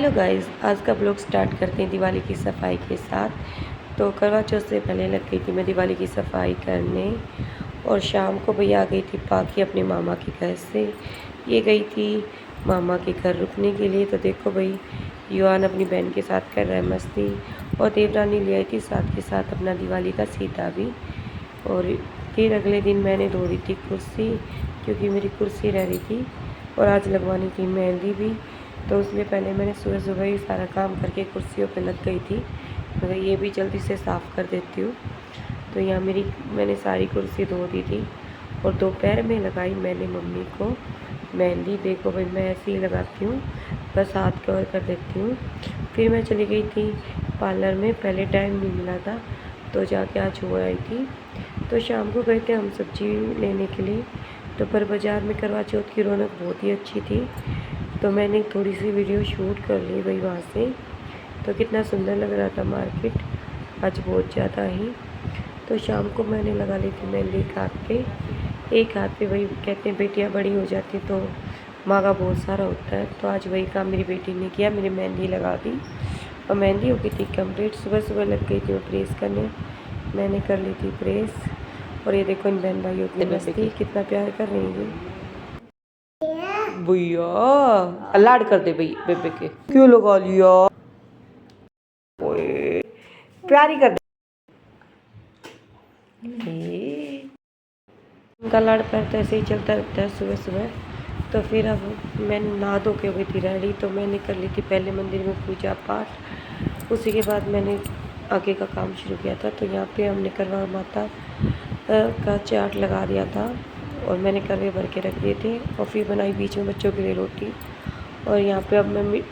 Hello guys, आज का blog start करते हैं दिवाली की सफाई के साथ। तो करवा चौथ से पहले लग गई थी मैं दिवाली की सफाई करने और शाम को भैया आ गई थी पाकि अपने मामा के घर से। ये गई थी मामा के घर रुकने के लिए। तो देखो भाई, युवान अपनी बहन के साथ कर रहा है मस्ती और देवरानी ले आई थी साथ के साथ अपना दिवाली का सीता भी। और फिर अगले दिन मैंने धो दी थी कुर्सी, क्योंकि मेरी कुर्सी रह रही थी और आज लगवानी थी मेहंदी भी। तो उसलिए पहले मैंने सुबह सुबह ही सारा काम करके कुर्सियों पे लग गई थी, मगर ये भी जल्दी से साफ़ कर देती हूँ। तो यहाँ मैंने सारी कुर्सी धो दी थी और दोपहर में लगाई मैंने मम्मी को मेहंदी। देखो भाई, मैं ऐसे ही लगाती हूँ, बस हाथ कवर कर देती हूँ। फिर मैं चली गई थी पार्लर में, पहले टाइम नहीं मिला था तो जाके आज हो आई थी। तो शाम को गए थे हम सब्जी लेने के लिए। तो पर बाज़ार में करवा चौथ की रौनक बहुत ही अच्छी थी, तो मैंने थोड़ी सी वीडियो शूट कर ली भाई वहाँ से। तो कितना सुंदर लग रहा था मार्केट आज, बहुत ज़्यादा ही। तो शाम को मैंने लगा ली थी मेहंदी एक हाथ पे वही कहते हैं बेटियाँ बड़ी हो जाती तो माँ का बहुत सारा होता है। तो आज वही काम मेरी बेटी ने किया, मेरी मेहंदी लगा दी और मेहंदी हो गई थी कंप्लीट। सुबह सुबह लग गई थी वो प्रेस करने, मैंने कर ली थी प्रेस। और ये देखो इन बहन भाइयों की मस्ती, कितना प्यार कर रही है भैया। लाड कर दे भाई बेबे के, क्यों लगा लिया, ओए प्यारी कर दे। उनका लाड़ प्यार तो ऐसे ही चलता रहता है सुबह सुबह। तो फिर अब मैं नहा धो के हो गई थी रेडी, तो मैंने कर ली थी पहले मंदिर में पूजा पाठ। उसी के बाद मैंने आगे का काम शुरू किया था। तो यहाँ पे हमने करवा माता का चाट लगा दिया था और मैंने करवे भर के रख दिए थे और फिर बनाई बीच में बच्चों के लिए रोटी। और यहाँ पे अब मैं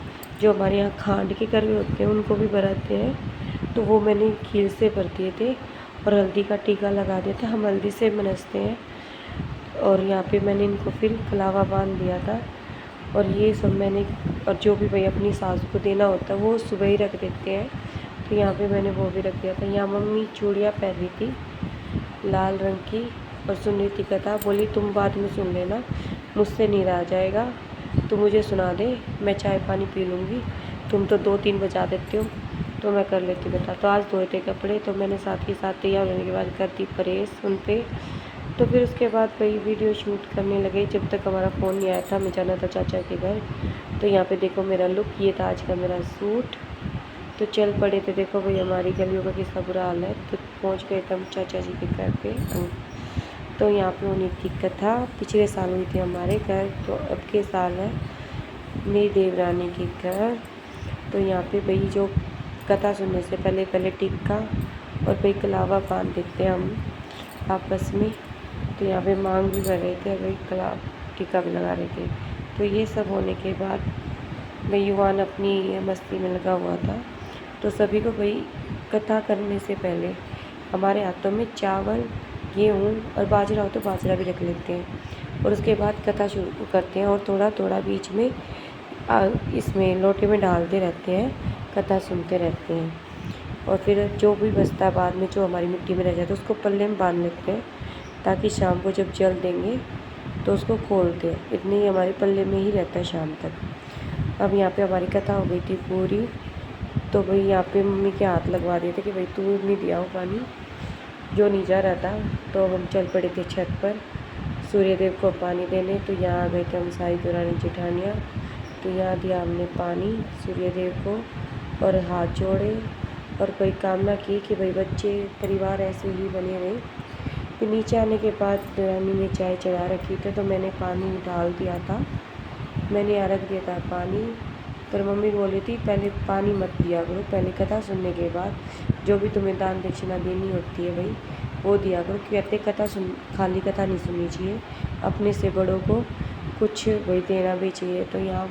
जो हमारे यहाँ खांड के करवे होते हैं उनको भी भराते हैं, तो वो मैंने खीर से भर दिए थे और हल्दी का टीका लगा दिया था। हम हल्दी से मनसते हैं। और यहाँ पे मैंने इनको फिर कलावा बांध दिया था। और ये सब मैंने, और जो भी भाई अपनी सास को देना होता है वो सुबह ही रख देते हैं, तो यहाँ पे मैंने वो भी रख दिया था। यहाँ मम्मी चूड़ियाँ पहन रही थी लाल रंग की और सुन रही थी कथा। बोली तुम बाद में सुन लेना, मुझसे नहीं रहा जाएगा, तू मुझे सुना दे, मैं चाय पानी पी लूँगी, तुम तो 2-3 बजा देते हो, तो मैं कर लेती बता। तो आज धोए थे कपड़े, तो मैंने साथ ही साथ तैयार होने के बाद कर दी प्रेस उन पर। तो फिर उसके बाद भाई वीडियो शूट करने लगे, जब तक हमारा फ़ोन नहीं आया था। मैं जाना था चाचा के घर। तो यहाँ पे देखो मेरा लुक, ये था आज का मेरा सूट। तो चल पड़े थे, देखो भाई हमारी गलियों का कितना बुरा हाल है। तो पहुँच गए थे हम चाचा जी के घर पे। तो यहाँ पे होनी थी कथा, पिछले साल हुई थी हमारे घर, तो अब के साल है मेरी देवरानी के घर। तो यहाँ पे भाई जो कथा सुनने से पहले पहले टिक्का और भाई कलावा बांध देते हैं हम आपस में। तो यहाँ पे मांग भी कर रहे थे, भाई कला टीका भी लगा रहे थे। तो ये सब होने के बाद भाई युवान अपनी मस्ती में लगा हुआ था। तो सभी को भाई कथा करने से पहले हमारे हाथों में चावल, गेहूँ और बाजरा हो तो बाजरा भी रख लेते हैं और उसके बाद कथा शुरू करते हैं। और थोड़ा थोड़ा बीच में इसमें लोटे में डालते रहते हैं, कथा सुनते रहते हैं। और फिर जो भी बचता है बाद में, जो हमारी मिट्टी में रह जाता है, उसको पल्ले में बांध लेते हैं, ताकि शाम को जब जल देंगे तो उसको खोलते हैं। इतने ही हमारे पल्ले में ही रहता है शाम तक। अब यहाँ पे हमारी कथा हो गई थी पूरी। तो भाई यहाँ पे मम्मी के हाथ लगवा दिए थे कि भाई तू नहीं दिया हो पानी, जो नहीं जा रहा था। तो हम चल पड़े थे छत पर सूर्यदेव को पानी देने। तो यहाँ आ गए थे हम सारी दुरानी जेठानियाँ। तो यहाँ दिया हमने पानी सूर्यदेव को और हाथ जोड़े और कोई कामना की कि भाई बच्चे परिवार ऐसे ही बने रहे। फिर नीचे आने के बाद दुरानी ने चाय चढ़ा रखी थी, तो मैंने पानी डाल दिया था, मैंने यहाँ रख दिया था पानी। पर मम्मी बोली थी पहले पानी मत दिया करो, पहले कथा सुनने के बाद जो भी तुम्हें दान दक्षिणा देनी होती है भाई वो दिया करो। कहते कथा खाली कथा नहीं सुननी चाहिए, अपने से बड़ों को कुछ वही देना भी चाहिए। तो यहाँ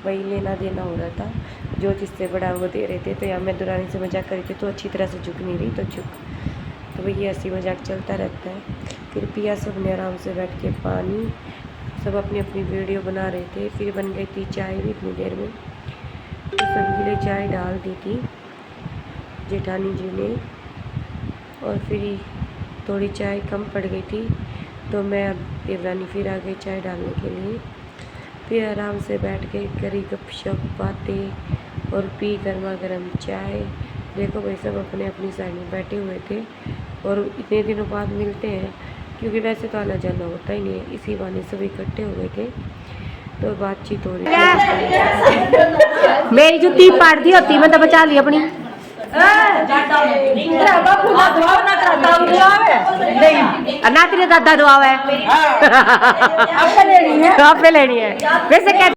वही लेना देना हो रहा था, जो जिससे बड़ा वो दे रहे थे। तो यहाँ मैं दुरानी से मजाक करी थी, तो अच्छी तरह से झुक नहीं रही तो झुक। तो भाई ये हंसी मजाक चलता रहता है। फिर पिया सबने आराम से बैठ के पानी, सब अपनी अपनी वीडियो बना रहे थे। फिर बन गई थी चाय भी इतनी देर में, तो सभी के लिए चाय डाल दी थी जेठानी जी ने। और फिर थोड़ी चाय कम पड़ गई थी, तो मैं अब देवरानी फिर आ गई चाय डालने के लिए। फिर आराम से बैठ के करी गपशप बातें और पी गर्मा गर्म चाय। देखो भाई सब अपने अपनी साइड में बैठे हुए थे और इतने दिनों बाद मिलते हैं, क्योंकि वैसे तो आना जाना होता ही नहीं है, इसी बहाने सब इकट्ठे हो गए थे तो बातचीत हो रही थी। मेरी जुत्ती पाड़ दी होती मैं तो बचा ली अपनी। ना तेरे दादा दुआ है आपने लेनी है वैसे क्या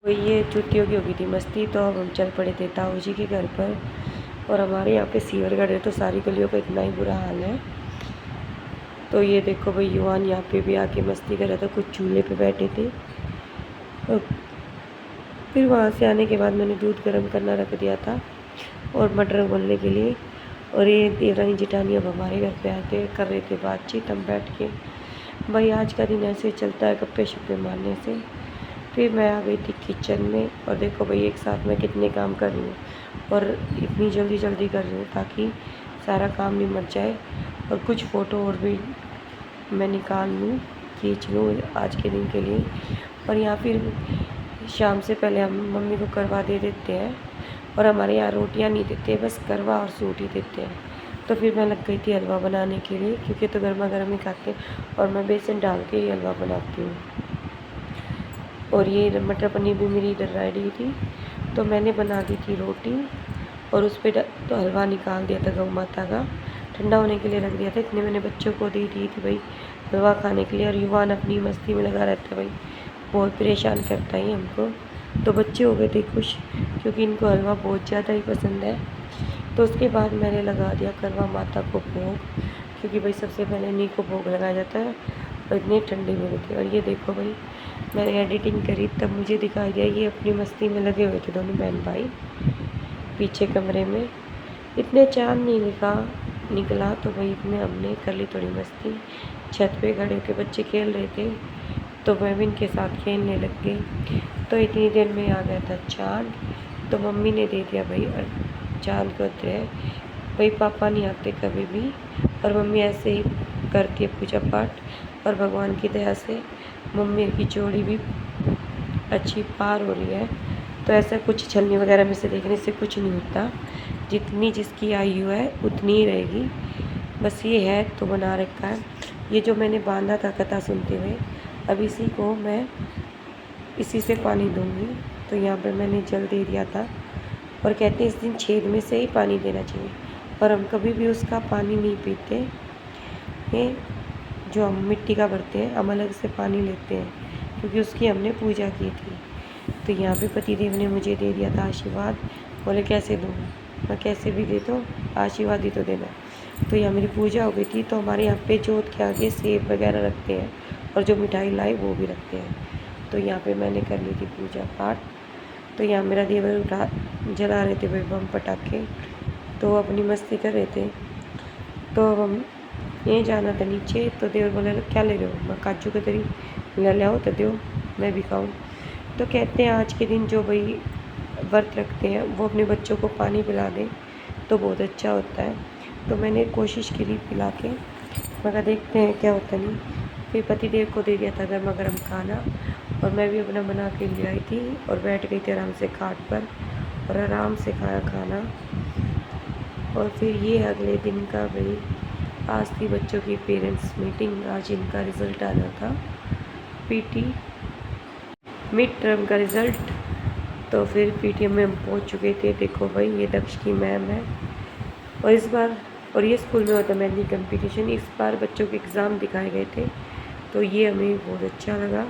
तो ये छुट्टियों की हो गई थी मस्ती, तो अब हम चल पड़े थे ताऊ जी के घर पर। और हमारे यहाँ पे सीवर गढ़े तो सारी गलियों का इतना ही बुरा हाल है। तो ये देखो भाई युवान यहाँ पे भी आके मस्ती कर रहा था, कुछ चूल्हे पे बैठे थे। और फिर वहाँ से आने के बाद मैंने दूध गर्म करना रख दिया था और मटर उबलने के लिए। और ये देवरानी जेठानी अब हमारे घर पे आके कर रहे थे बातचीत, हम बैठ के। भाई आज का दिन ऐसे चलता है गप्पे शप्पे मारने से। फिर मैं आ गई थी किचन में और देखो भाई एक साथ मैं कितने काम कर रही हूँ और इतनी जल्दी जल्दी कर रही हूँ ताकि सारा काम निमट जाए और कुछ फ़ोटो और भी मैं निकाल लूँ, खींच लूँ आज के दिन के लिए। और यहाँ फिर शाम से पहले हम मम्मी को करवा दे देते हैं और हमारे यहाँ रोटियाँ नहीं देते, बस करवा और सूट ही देते हैं। तो फिर मैं लग गई थी हलवा बनाने के लिए, क्योंकि तो गर्मा गर्म ही खाते हैं और मैं बेसन डाल के ही हलवा बनाती हूँ। और ये मटर पनीर भी मेरी इधर रेडी थी, तो मैंने बना दी थी रोटी और उस पर तो हलवा निकाल दिया था गौ माता का, ठंडा होने के लिए रख दिया था। इतने मैंने बच्चों को दे दी थी भाई हलवा खाने के लिए। और युवान अपनी मस्ती में लगा रहता है भाई, बहुत परेशान करता है हमको। तो बच्चे हो गए थे खुश, क्योंकि इनको हलवा बहुत ज़्यादा ही पसंद है। तो उसके बाद मैंने लगा दिया करवा माता को भोग, क्योंकि भाई सबसे पहले इन्हीं को भोग लगाया जाता है। और इतने ठंडे में गए थे। और ये देखो भाई मैंने एडिटिंग करी तब मुझे दिखाई दिया ये अपनी मस्ती में लगे हुए थे दोनों बहन भाई पीछे कमरे में। इतने चाँद नहीं निकला तो भाई इतने हमने कर ली थोड़ी मस्ती। छत पे खड़े होकर बच्चे खेल रहे थे तो मैं भी इनके साथ खेलने लग गई। तो इतनी देर में आ गया था चाँद, तो मम्मी ने दे दिया भाई चाँद को है। भाई पापा नहीं आते कभी भी और मम्मी ऐसे ही करती है पूजा पाठ। और भगवान की दया से मम्मी की जोड़ी भी अच्छी पार हो रही है। तो ऐसा कुछ छलनी वगैरह में से देखने से कुछ नहीं होता, जितनी जिसकी आयु है उतनी ही रहेगी। बस ये है तो बना रखा है। ये जो मैंने बांधा था कथा सुनते हुए, अब इसी को मैं इसी से पानी दूंगी। तो यहाँ पर मैंने जल दे दिया था और कहते हैं इस दिन छेद में से ही पानी देना चाहिए, पर हम कभी भी उसका पानी नहीं पीते। ये जो हम मिट्टी का भरते हैं हम अलग से पानी लेते हैं, क्योंकि उसकी हमने पूजा की थी। तो यहाँ पे पतिदेव ने मुझे दे दिया था आशीर्वाद। बोले कैसे दूँ, मैं कैसे भी दे दो, आशीर्वाद ही तो देना। तो यहाँ मेरी पूजा हो गई थी। तो हमारे यहाँ पे जोत के आगे सेब वगैरह रखते हैं और जो मिठाई लाई वो भी रखते हैं। तो यहाँ पे मैंने कर ली थी पूजा पाठ। तो यहाँ मेरा देवर जला रहे थे भाई बम पटाखे, तो अपनी मस्ती कर रहे थे। तो हम यहीं जाना था नीचे, तो देवर बोले क्या ले रहे हो, मैं काजू कतरी ले आओ तो दो मैं भी खाऊँ। तो कहते हैं आज के दिन जो भाई व्रत रखते हैं वो अपने बच्चों को पानी पिला दें तो बहुत अच्छा होता है। तो मैंने कोशिश की थी पिला के, मगर देखते हैं क्या होता नहीं। फिर पतिदेव को दे दिया था गर्मा गर्म खाना और मैं भी अपना बना के ले आई थी और बैठ गई थी आराम से खाट पर और आराम से खाया खाना। और फिर ये अगले दिन का भाई आज थी बच्चों की पेरेंट्स मीटिंग। आज इनका रिज़ल्ट आना था, पीटी मिड टर्म का रिज़ल्ट। तो फिर पीटीएम में हम पहुंच चुके थे। देखो भाई ये दक्ष की मैम है और इस बार और ये स्कूल में होता मेहंदी कंपटीशन, इस बार बच्चों के एग्ज़ाम दिखाए गए थे। तो ये हमें बहुत अच्छा लगा,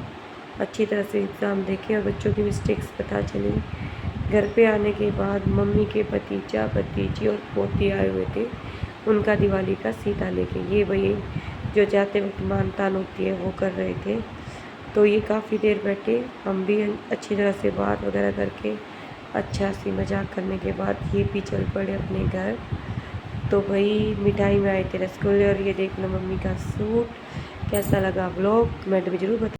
अच्छी तरह से एग्ज़ाम देखे और बच्चों की मिस्टेक्स पता चली। घर पे आने के बाद मम्मी के भतीजा भतीजी और पोती आए हुए थे, उनका दिवाली का सीता लेके ये भाई जो जाते वक्त मान तान होती है वो कर रहे थे। तो ये काफ़ी देर बैठे, हम भी अच्छी तरह से बात वगैरह करके अच्छा सी मजाक करने के बाद ये भी चल पड़े अपने घर। तो भाई मिठाई में आए थे रसगुल्ले और ये देखना मम्मी का सूट। कैसा लगा व्लॉग कमेंट में ज़रूर बताइए।